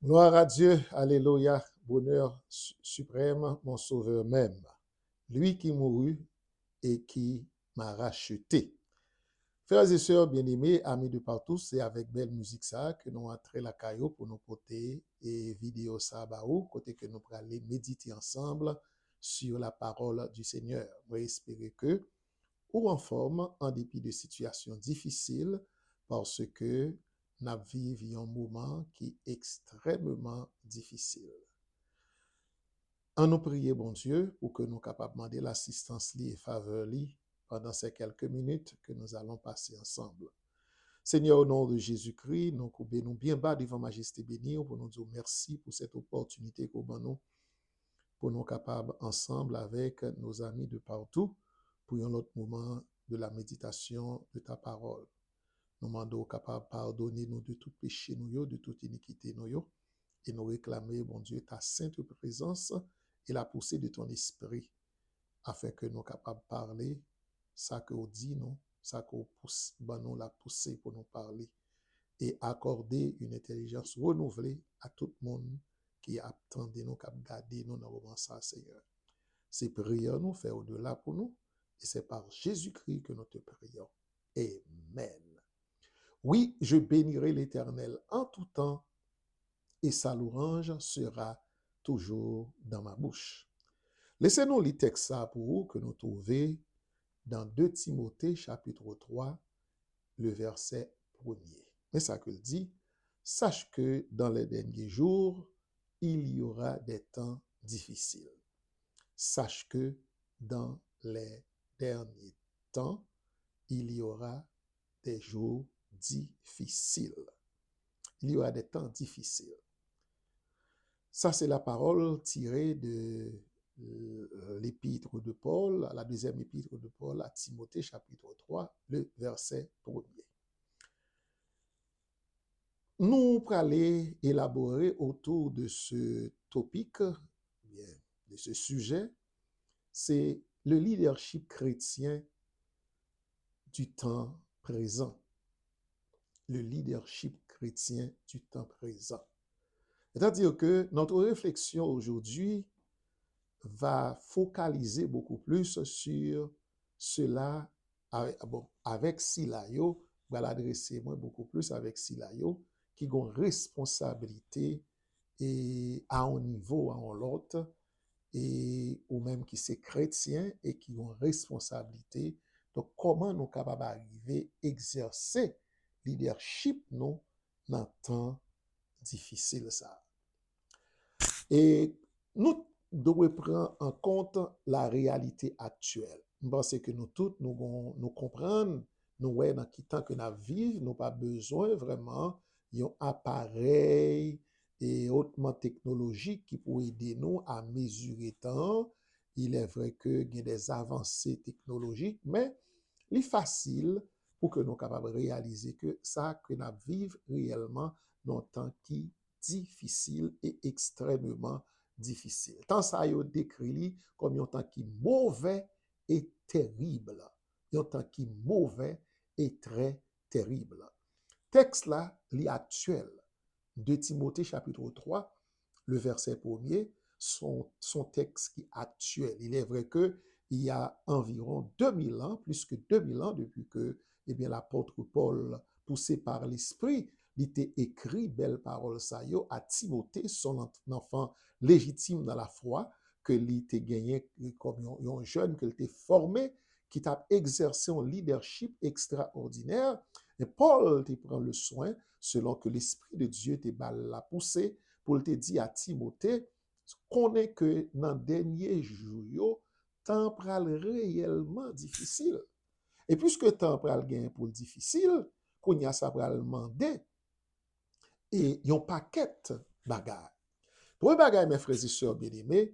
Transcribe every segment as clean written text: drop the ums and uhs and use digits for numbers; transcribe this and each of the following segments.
Gloire à Dieu, alléluia, bonheur suprême, mon sauveur même, lui qui mourut et qui m'a racheté. Frères et sœurs bien-aimés, amis de partout, c'est avec belle musique ça que nous entrons la caillou pour nous porter et vidéo ça baou, côté que nous allons méditer ensemble sur la parole du Seigneur. Moi, espérer que, ou en forme, en dépit de situations difficiles, parce que nous vivons un moment qui est extrêmement difficile. En nous prier, bon Dieu, pour que nous capables de demander l'assistance et faveur pendant ces quelques minutes que nous allons passer ensemble. Seigneur, au nom de Jésus-Christ, nous nous bien bas devant Majesté bénie pour nous dire merci pour cette opportunité que nous pour nous capables ensemble avec nos amis de partout pour un autre moment de la méditation de ta parole. Nous demandons capable de pardonner nous de tout péché, de toute iniquité, et nous réclamer, bon Dieu, ta sainte présence et la poussée de ton esprit, afin que nous capables de parler, ça que vous dit, nous, ça que vous pousse, ben nous la pousser pour nous parler, et accorder une intelligence renouvelée à tout le monde qui attendait nous, qui a gardé nous dans le moment ça, Seigneur. Ces prières nous fait au-delà pour nous, et c'est par Jésus-Christ que nous te prions. Amen. Oui, je bénirai l'Éternel en tout temps, et sa louange sera toujours dans ma bouche. Laissez-nous lire texte ça pour vous que nous trouvons dans 2 Timothée chapitre 3, le verset 1er. Mais ça que dit, sache que dans les derniers jours, il y aura des temps difficiles. Sache que dans les derniers temps, il y aura des jours difficiles. Il y aura des temps difficiles. Ça, c'est la parole tirée de l'épître de Paul, la deuxième épître de Paul à Timothée, chapitre 3, le verset 1er. Nous allons élaborer autour de ce topic, de ce sujet, c'est le leadership chrétien du temps présent. Le leadership chrétien du temps présent. C'est-à-dire que notre réflexion aujourd'hui va focaliser beaucoup plus sur cela avec Silayo, va l'adresser moi beaucoup plus avec Silayo, qui ont responsabilité et à un niveau, à un l'autre, et ou même qui c'est chrétien et qui ont responsabilité. Donc, comment nous capables d'arriver à exercer leadership nous dans temps difficile ça. Et nous devons prendre en compte la réalité actuelle. Parce que nous tous, nous comprenons, nous voyons dans quel temps que nous vivons, nous n'avons pas besoin vraiment d'un appareil et hautement technologique qui peut aider nous à mesurer le temps. Il est vrai qu'il y a des avancées technologiques, mais il est facile pour que nous soyons capables de réaliser que ça que nous vivons réellement dans un temps qui difficile et extrêmement difficile. Tant ça a décrit comme un temps qui est mauvais et terrible. Un temps qui est mauvais et très terrible. Texte là, l'actuel de Timothée chapitre 3, le verset 1er, son texte qui est actuel. Il est vrai que il y a environ 2000 ans, plus que 2000 ans depuis que l'apôtre Paul, poussé par l'Esprit, il était écrit belle parole ça yo à Timothée, son enfant légitime dans la foi, que il était gagné comme un jeune qu'il était formé, qui t'a exercé un leadership extraordinaire. Et Paul te prend le soin, selon que l'Esprit de Dieu te l'a poussé, pour te dire à Timothée, connaît que dans le dernier jour, temps pral réellement difficile. Et puisque temps pral gain pour le difficile, qu'on y a ça pral demander, et yon paquet bagay. Pour bagay, mes frères et sœurs bien-aimés,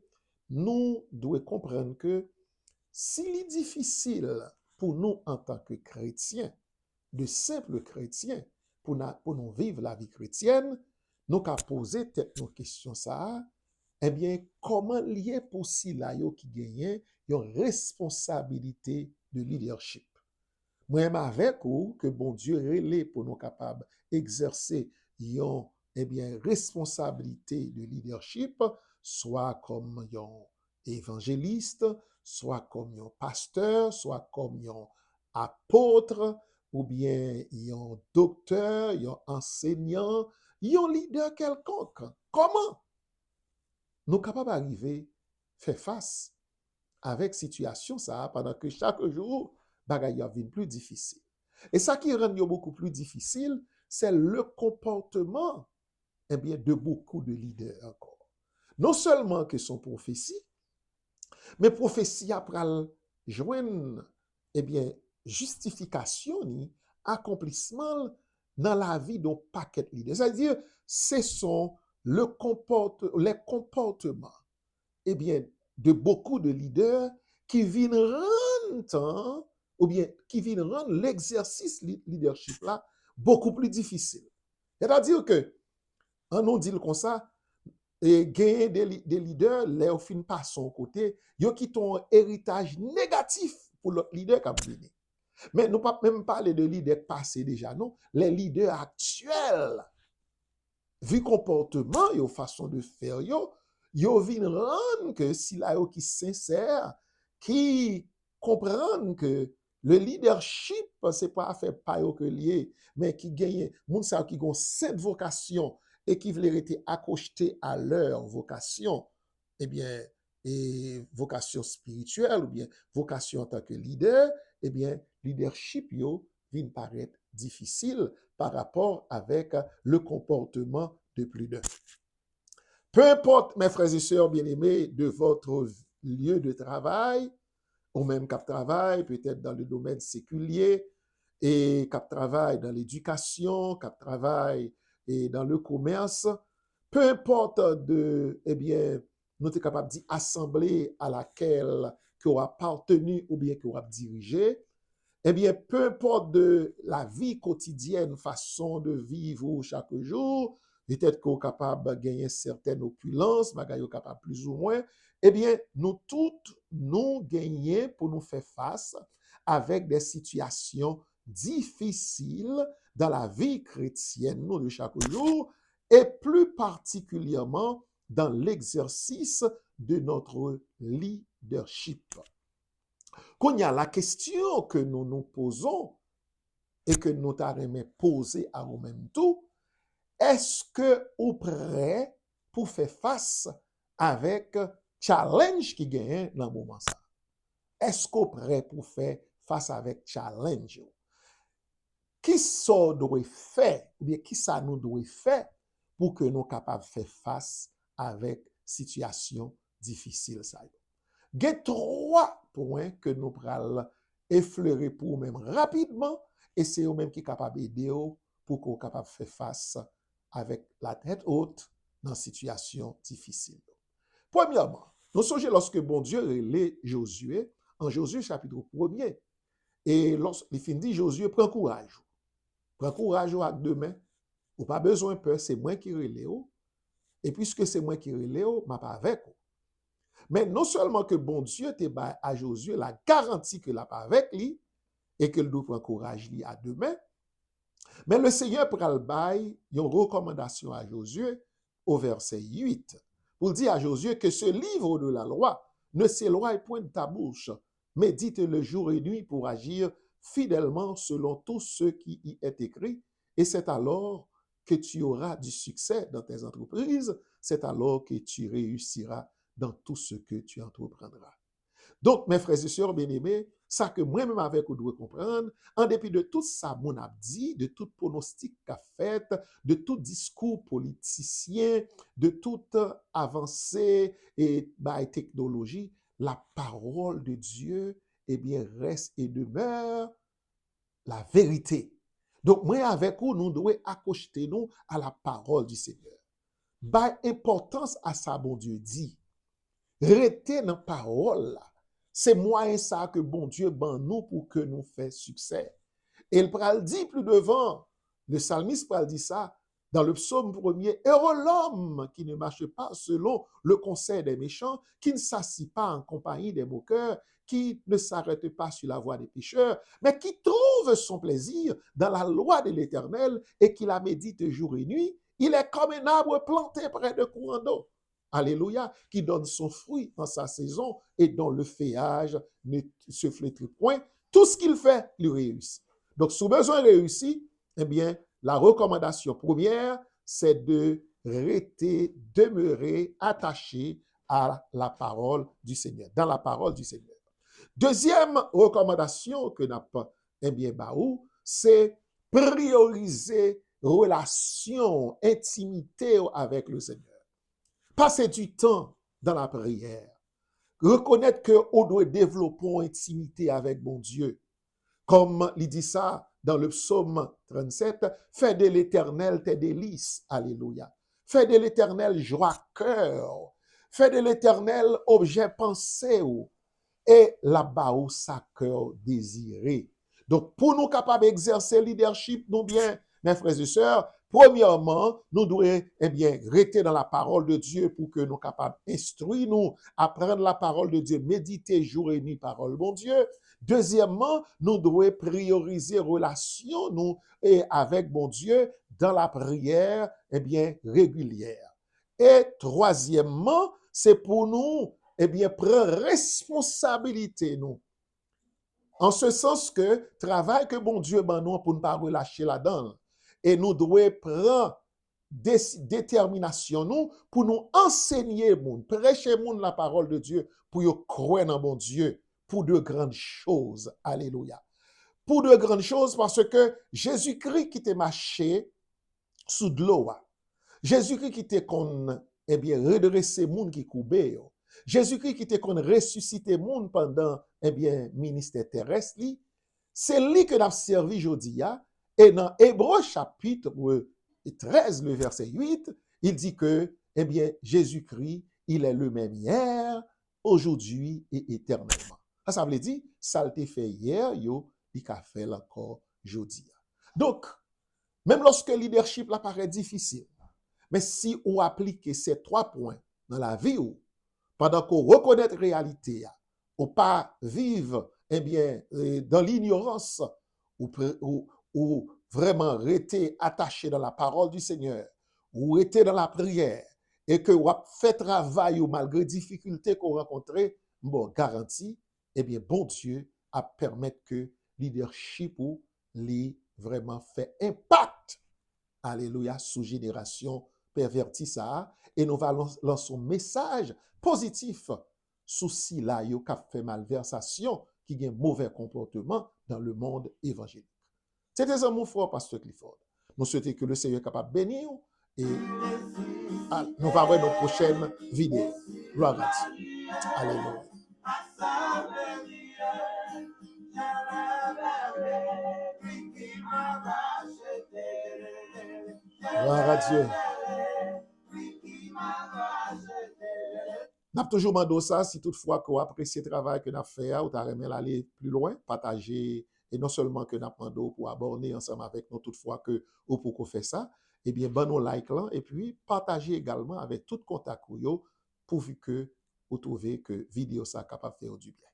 nous devons comprendre que s'il est difficile pour nous en tant que chrétiens, de simples chrétiens, pour nous vivre la vie chrétienne, nous avons posé nos questions ça, eh bien, comment lier pour cela qui gagne une responsabilité de leadership? Moi-même avec vous, que bon Dieu relève pour nous capables d'exercer une eh bien, responsabilité de leadership, soit comme un évangéliste, soit comme un pasteur, soit comme un apôtre, ou bien un docteur, un enseignant, un leader quelconque. Comment nous capables d'arriver faire face avec situation ça pendant que chaque jour bagaille devient plus difficile. Et ça qui rend beaucoup plus difficile, c'est le comportement eh bien, de beaucoup de leaders encore. Non seulement que son prophétie, mais prophétie après joindre eh bien, justification ni accomplissement dans la vie d'un paquet de leaders. C'est-à-dire, ce sont les comportements eh bien, de beaucoup de leaders qui viennent rendre, ou bien qui viennent rendre l'exercice leadership là beaucoup plus difficile. C'est-à-dire que, en nous dit comme ça, et gagner des leaders, les au fin pas son côté, ils qui ont un héritage négatif pour l'autre leader qui a venu. Mais nous pas même parler de leaders passés déjà, non. Les leaders actuels, vu comportement, yo façon de faire, yo vin rendre que si la yo qui sincère, qui comprennent que le leadership, c'est pas faire pas yo que lié, mais qui gagne, moun sa qui gon cette vocation et qui veulent être accostés à leur vocation, eh bien, et vocation spirituelle ou bien vocation en tant que leader, eh bien, leadership yo vient paraître difficile par rapport avec le comportement de plus d'un. Peu importe, mes frères et sœurs bien-aimés, de votre lieu de travail, ou même cap travail, peut-être dans le domaine séculier, et cap travail dans l'éducation, cap travail et dans le commerce, peu importe de, eh bien, nous sommes capables d'y assembler à laquelle que aura appartenu ou bien que aura dirigé, eh bien, peu importe de la vie quotidienne, façon de vivre chaque jour, peut-être qu'on est capable de gagner certaines opulences, bagaille capable plus ou moins, eh bien, nous toutes, nous gagnons pour nous faire face avec des situations difficiles dans la vie chrétienne, nous, de chaque jour, et plus particulièrement dans l'exercice de notre leadership. Quand il y a la question que nous nous posons et que nous t'avons posé à nous-mêmes tout, est-ce que vous prêt pour faire face avec challenge qui gagne dans le moment ça? Est-ce que vous prêt pour faire face avec challenge? Qui ça doit faire, ou bien qui ça nous doit faire pour que nous soyons capables de faire face avec situation difficile ça? Il y a 3 points que nous allons effleurer pour nous-mêmes rapidement et c'est eux-mêmes qui sont capables d'aider pour qu'on soit capable de faire face avec la tête haute dans une situation difficile. Premièrement, nous songez lorsque bon Dieu relève Josué, en Josué chapitre 1er, et lorsqu'il finit, Josué prend courage. Prends courage avec deux mains, ou pas besoin de peur, c'est moi qui relève, et puisque c'est moi qui relève, je ne suis pas avec vous. Mais non seulement que bon Dieu te bat à Josué la garantie que l'a pas avec lui et que le doit prendre courage lui à demain, mais le Seigneur prend le bail, une recommandation à Josué au verset 8 pour dire à Josué que ce livre de la loi ne s'éloigne point de ta bouche, médite le jour et nuit pour agir fidèlement selon tout ce qui y est écrit, et c'est alors que tu auras du succès dans tes entreprises, c'est alors que tu réussiras dans tout ce que tu entreprendras. Donc, mes frères et sœurs bien-aimés, ça que moi-même avec vous devez comprendre, en dépit de tout ça, mon a dit, de tout pronostic qu'a fait, de tout discours politicien, de toute avancée et technologie, la parole de Dieu, eh bien, reste et demeure la vérité. Donc, moi avec vous, nous devons accoster nous à la parole du Seigneur. Bah, importance à ça, bon Dieu dit. Restez dans la parole là. C'est moyen ça que bon Dieu ban nous pour que nous fassions succès. Et le pral dit plus devant, le psalmiste pral dit ça, dans le psaume 1er, heureux l'homme qui ne marche pas selon le conseil des méchants, qui ne s'assit pas en compagnie des moqueurs, qui ne s'arrête pas sur la voie des pécheurs, mais qui trouve son plaisir dans la loi de l'Éternel et qui la médite jour et nuit, Il est comme un arbre planté près de courant d'eau. Alléluia, qui donne son fruit en sa saison et dont le feuillage ne se flétrit point. Tout ce qu'il fait, il réussit. Donc, sous besoin réussi, eh bien, la recommandation première, c'est de rester, demeurer attaché à la parole du Seigneur, dans la parole du Seigneur. Deuxième recommandation que n'a pas, eh bien, Baou, c'est prioriser relation, intimité avec le Seigneur. Passer du temps dans la prière. Reconnaître qu'on doit développer une intimité avec mon Dieu. Comme il dit ça dans le psaume 37, fais de l'Éternel tes délices. Alléluia. Fais de l'Éternel joie cœur. Fais de l'Éternel objet pensé. Et là-bas où sa cœur désiré. Donc, pour nous capables d'exercer le leadership, nous bien, mes frères et sœurs, premièrement, nous devons, rester dans la parole de Dieu pour que nous capables d'instruire, nous, apprendre la parole de Dieu, méditer jour et nuit, parole, bon Dieu. Deuxièmement, nous devons prioriser relation, nous, et avec bon Dieu, dans la prière, régulière. Et troisièmement, c'est pour nous, prendre responsabilité, nous. En ce sens que, travail que bon Dieu ban nous pour ne pas relâcher là-dedans. Et nous devons prendre détermination, nous, pour nous enseigner, prêcher la parole de Dieu, pour nous croire dans bon Dieu, pour de grandes choses. Alléluia. Pour de grandes choses, parce que Jésus-Christ qui était marché sous de l'eau, Jésus-Christ qui était redressé monde qui coubait, Jésus-Christ qui était ressuscité monde pendant ministère terrestre, c'est lui que n'a servi aujourd'hui. Et dans Hébreux chapitre 13, le verset 8, il dit que Jésus-Christ, il est le même hier, aujourd'hui et éternellement. Ça veut dire, ça a été fait hier, il a fait encore aujourd'hui. Donc, même lorsque le leadership paraît difficile, mais si on applique ces 3 points dans la vie, pendant qu'on reconnaît la réalité, ou pas vivre dans l'ignorance, ou vraiment rester attaché dans la parole du Seigneur, ou rester dans la prière, et que vous fait travail malgré les difficultés qu'on rencontre, bon, garantie, bon Dieu a permettre que leadership ou lui vraiment fait impact, alléluia, sous génération perverti ça, et nous allons lancer un message positif sous si là yo qui fait malversation, qui a un mauvais comportement dans le monde évangélique. C'était un mot fort, Pasteur Clifford. Nous souhaitons que le Seigneur est capable de bénir et nous allons voir nos prochaines vidéos. Gloire à Dieu. Alléluia. Gloire à Dieu. Nous avons toujours demandé ça, si toutefois que vous appréciez le travail que nous avons fait, ou vous avez aller plus loin, partager, et non seulement que nous avons demandé pour aborder ensemble avec nous, toutefois que vous pouvez faire ça, eh bien, bon, nous like là, et puis partagez également avec tout contact pourvu que vous trouvez que vidéo ça capable de faire du bien.